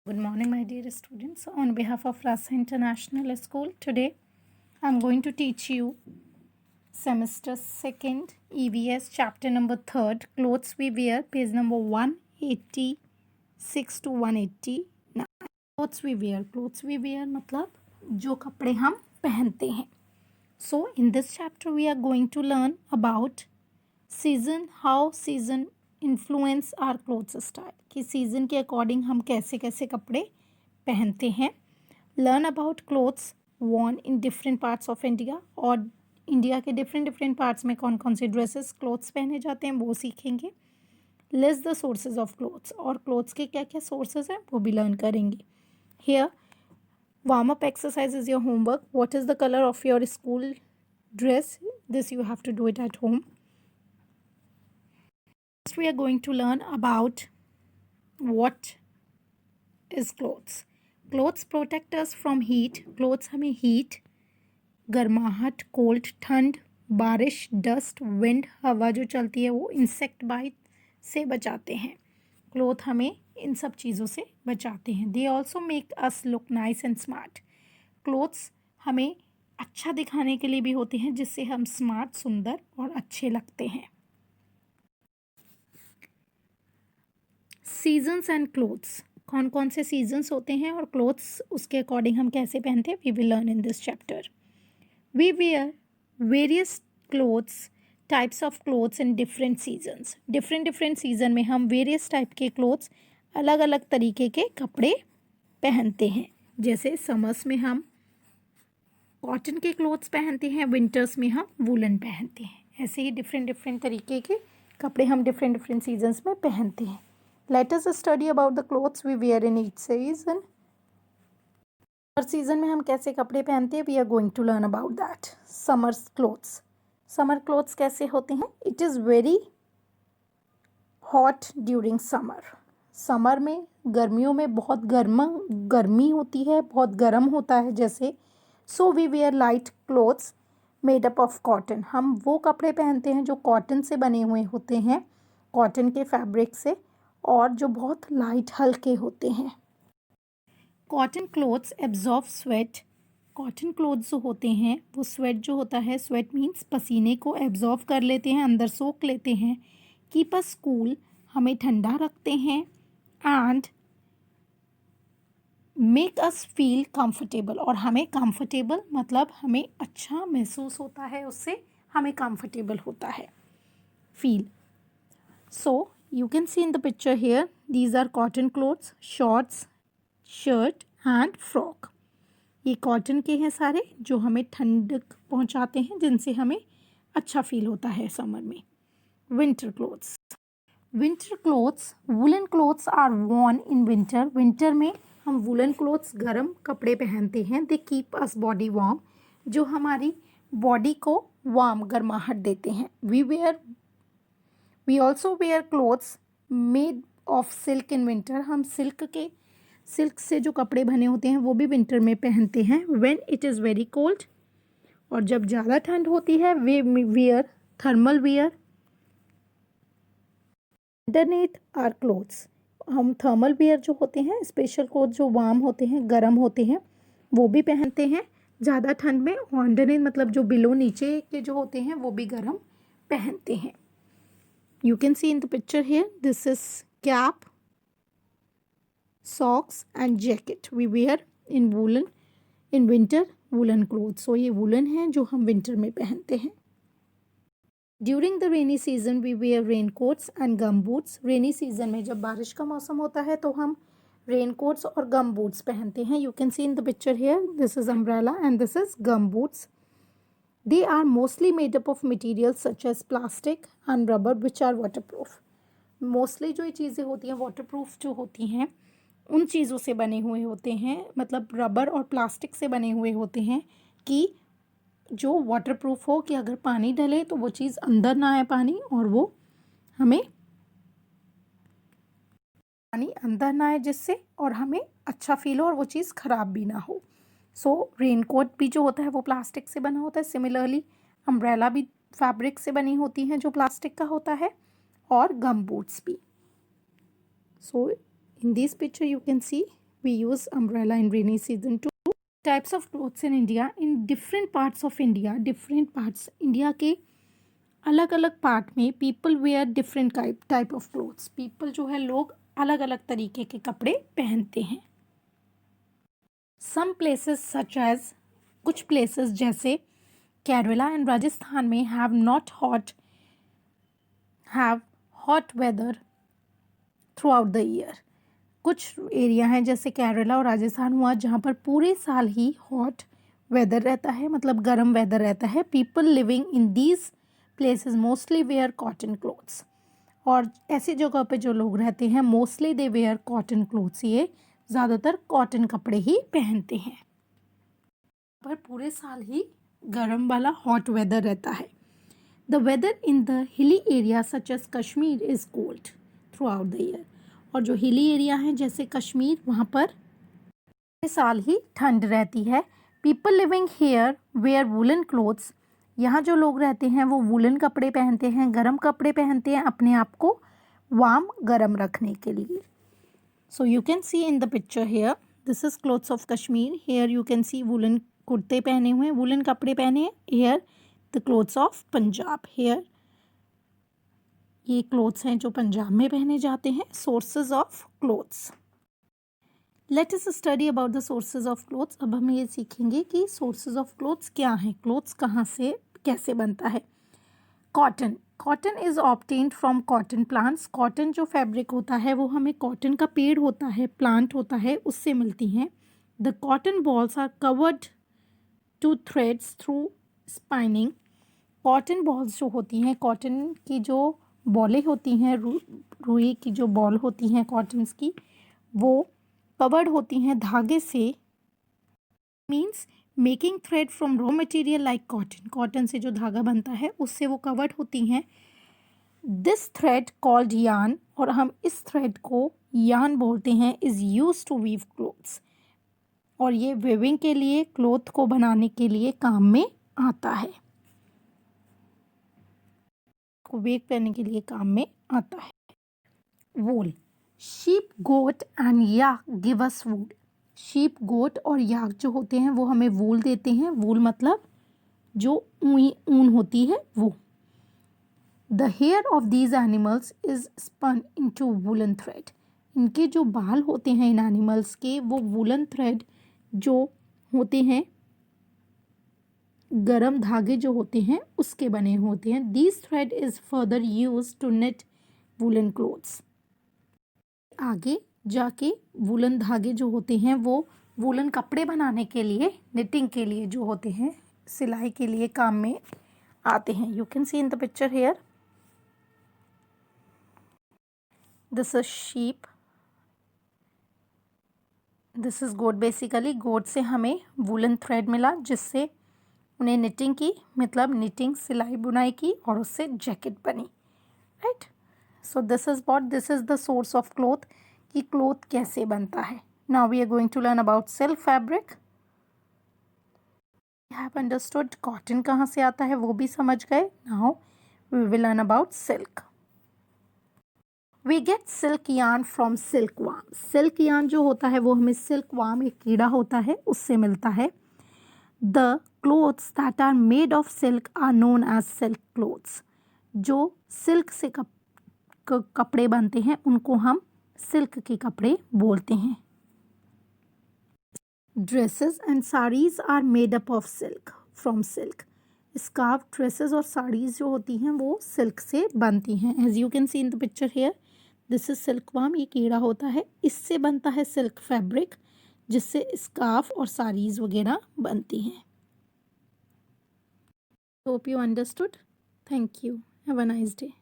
Good morning, my dear students. On behalf of Rasa International School, today I am going to teach you semester 2nd EVS chapter number 3rd clothes we wear, page number 186 to 189. Clothes we wear मतलब जो कपड़े हम पहनते हैं. So in this chapter we are going to learn about season, how season influence our clothes style कि season के according हम कैसे कैसे कपड़े पहनते हैं. Learn about clothes worn in different parts of India और इंडिया के डिफरेंट पार्ट्स में कौन कौन से ड्रेसेस क्लोथ्स पहने जाते हैं वो सीखेंगे. List the sources of clothes और क्लोथ्स के क्या क्या सोर्सेज हैं वो भी लर्न करेंगे. Here warm up exercise is your homework. What is the colour of your school dress? This you have to do it at home. First we are going to learn about what is clothes. Clothes protect us from heat. Clothes हमें heat, गर्माहट, cold, ठंड, बारिश, dust, wind, हवा जो चलती है वो insect bite से बचाते हैं. क्लोथ हमें इन सब चीज़ों से बचाते हैं. They also make us look nice and smart. Clothes हमें अच्छा दिखाने के लिए भी होते हैं जिससे हम स्मार्ट, सुंदर और अच्छे लगते हैं. सीजन्स एंड क्लोथ्स, कौन कौन से सीजन्स होते हैं और क्लोथ्स उसके अकॉर्डिंग हम कैसे पहनते हैं, we will learn in this chapter. We wear various clothes, types of clothes in different seasons. Different season में हम वेरियस टाइप के क्लोथ्स, अलग अलग तरीके के कपड़े पहनते हैं. जैसे समर्स में हम कॉटन के क्लोथ्स पहनते हैं, विंटर्स में हम वूलन पहनते हैं. ऐसे ही डिफरेंट तरीके के कपड़े हम डिफरेंट सीजन्स में पहनते हैं. Let us study about the clothes we wear in each season. Her season में हम कैसे कपड़े पहनते हैं, we are going to learn about that. Summer clothes. Summer clothes कैसे होते हैं? It is very hot during summer. Summer में, गर्मियों में बहुत गर्मी होती है, बहुत गर्म होता है जैसे. So we wear light clothes made up of cotton. हम वो कपड़े पहनते हैं जो कॉटन से बने हुए होते हैं, कॉटन के फैब्रिक से, और जो बहुत लाइट हल्के होते हैं. Cotton clothes absorb sweat. Cotton clothes जो होते हैं वो स्वेट जो होता है, स्वेट मीन्स पसीने को एब्जॉर्ब कर लेते हैं, अंदर सोख लेते हैं. कीप अस कूल, हमें ठंडा रखते हैं. And make us feel comfortable, और हमें कंफर्टेबल मतलब हमें अच्छा महसूस होता है, उससे हमें कंफर्टेबल होता है feel. So you can see in the picture here, these are cotton clothes, shorts, shirt and frock. ये कॉटन के हैं सारे जो हमें ठंडक पहुंचाते हैं, जिनसे हमें अच्छा फील होता है समर में. Winter clothes. Winter clothes, woollen clothes are worn in winter. Winter में हम वुलन क्लोथ्स, गर्म कपड़े पहनते हैं. They keep us body warm, जो हमारी बॉडी को वार्म, गर्माहट देते हैं. We also wear clothes made of silk in winter. हम सिल्क से जो कपड़े बने होते हैं वो भी विंटर में पहनते हैं. When it is very cold, और जब ज़्यादा ठंड होती है, we wear thermal wear underneath our clothes. हम थर्मल वेयर जो होते हैं, स्पेशल क्लोथ जो वार्म होते हैं, गर्म होते हैं, वो भी पहनते हैं ज़्यादा ठंड में. अंडरनीथ मतलब जो बिलो, नीचे के जो होते हैं वो भी गर्म पहनते हैं. You can see in the picture here, this is cap, socks and jacket. We wear in winter woolen clothes. So ये woolen है जो हम winter में पहनते हैं. During the rainy season we wear raincoats and gumboots. Rainy season में जब बारिश का मौसम होता है तो हम raincoats और gumboots पहनते हैं. You can see in the picture here, this is umbrella and this is gumboots. They are mostly made up of materials such as plastic and rubber which are waterproof. Mostly जो ये चीज़ें होती हैं waterproof जो होती हैं, उन चीज़ों से बने हुए होते हैं, मतलब रबर और प्लास्टिक से बने हुए होते हैं कि जो वाटरप्रूफ हो, कि अगर पानी डले तो वो चीज़ अंदर ना आए पानी, और वो हमें पानी अंदर ना आए जिससे, और हमें अच्छा फील हो और वो चीज़ ख़राब भी ना हो. सो रेनकोट भी जो होता है वो प्लास्टिक से बना होता है. सिमिलरली अम्ब्रेला भी फैब्रिक से बनी होती हैं जो प्लास्टिक का होता है, और गम बूट्स भी. So in this picture you can see We use umbrella in rainy season too. Types of clothes in India. In different parts of India, different parts India के अलग अलग पार्ट में people wear different type of clothes. People जो है लोग अलग अलग तरीके के कपड़े पहनते हैं. सम प्लेसेस सच एज, कुछ प्लेसेस जैसे केरला एंड राजस्थान में have hot whether through out the year. कुछ एरिया हैं जैसे केरला और राजस्थान हुआ जहाँ पर पूरे साल ही हॉट वेदर रहता है, मतलब गर्म वेदर रहता है. People living in these places mostly where cotton clothes. और ऐसी जगह पे जो लोग रहते हैं mostly they where cotton clothes. ये ज़्यादातर कॉटन कपड़े ही पहनते हैं. पर पूरे साल ही गर्म वाला हॉट वेदर रहता है. The weather in the hilly area such as Kashmir is cold throughout the year. और जो हिली एरिया हैं जैसे कश्मीर, वहाँ पर पूरे साल ही ठंड रहती है. People living here wear woollen clothes. यहाँ जो लोग रहते हैं वो वुलन कपड़े पहनते हैं, गर्म कपड़े पहनते हैं अपने आप को वार्म गर्म रखने के लिए. So you can see in the picture here, this is clothes of Kashmir. Here you can see woollen कुर्ते पहने हुए, वुलन कपड़े पहने हैं. Here the clothes of Punjab. Here ये क्लोथ्स हैं जो पंजाब में पहने जाते हैं. Sources of clothes. Let us study about the sources of clothes. अब हम ये सीखेंगे कि सोर्सेज ऑफ क्लोथ्स क्या हैं, क्लोथ्स कहाँ से कैसे बनता है. Cotton. Cotton is obtained from cotton plants. Cotton जो फैब्रिक होता है वो हमें कॉटन का पेड़ होता है, प्लांट होता है, उससे मिलती हैं. The cotton balls are covered to threads through spinning. Cotton balls जो होती हैं, कॉटन की जो बॉलें होती हैं, रुई की जो बॉल होती हैं कॉटन्स की, वो कवर्ड होती हैं धागे से. Means making thread from raw material like cotton. Cotton से जो धागा बनता है उससे वो कवर्ड होती हैं. दिस थ्रेड कॉल्ड यान, और हम इस थ्रेड को यान बोलते हैं, is used to weave clothes. और ये वेविंग के लिए, क्लोथ को बनाने के लिए काम में आता है, को वेव करने के लिए काम में आता है. Wool. Sheep, goat and yak give us wool. Sheep, goat और याक जो होते हैं वो हमें वूल देते हैं. वूल मतलब जो ऊन होती है वो. The hair of these animals is spun into woollen thread. इनके जो बाल होते हैं इन एनिमल्स के, वो वूलन थ्रेड जो होते हैं, गरम धागे जो होते हैं उसके बने होते हैं. These thread is further used to knit woollen clothes. आगे जाके वूलन धागे जो होते हैं वो वूलन कपड़े बनाने के लिए, निटिंग के लिए जो होते हैं, सिलाई के लिए काम में आते हैं. You can see in the picture here, this is sheep, this is goat. Basically goat से हमें वूलन थ्रेड मिला जिससे उन्हें निटिंग की, मतलब निटिंग सिलाई बुनाई की और उससे जैकेट बनी. Right. So this is what, this is the source of cloth, कि क्लोथ कैसे बनता है. Now we are going to learn about silk fabric. We have understood cotton कहाँ से आता है वो भी समझ गए. Now we will learn about silk. We get silk yarn from silk worm. Silk yarn जो होता है वो हमें सिल्क वार्म, एक कीड़ा होता है, उससे मिलता है. The clothes that are made of silk are known as silk clothes. जो सिल्क से कपड़े बनते हैं उनको हम सिल्क के कपड़े बोलते हैं. Dresses and saris are made up of silk from silk. Scarf, dresses और साड़ीज़ जो होती हैं वो सिल्क से बनती हैं. As you can see in the picture here, this is silk worm. ये कीड़ा होता है, इससे बनता है सिल्क फैब्रिक जिससे स्कार्फ और साड़ीज़ वगैरह बनती हैं. Hope you understood. Thank you. Have a nice day.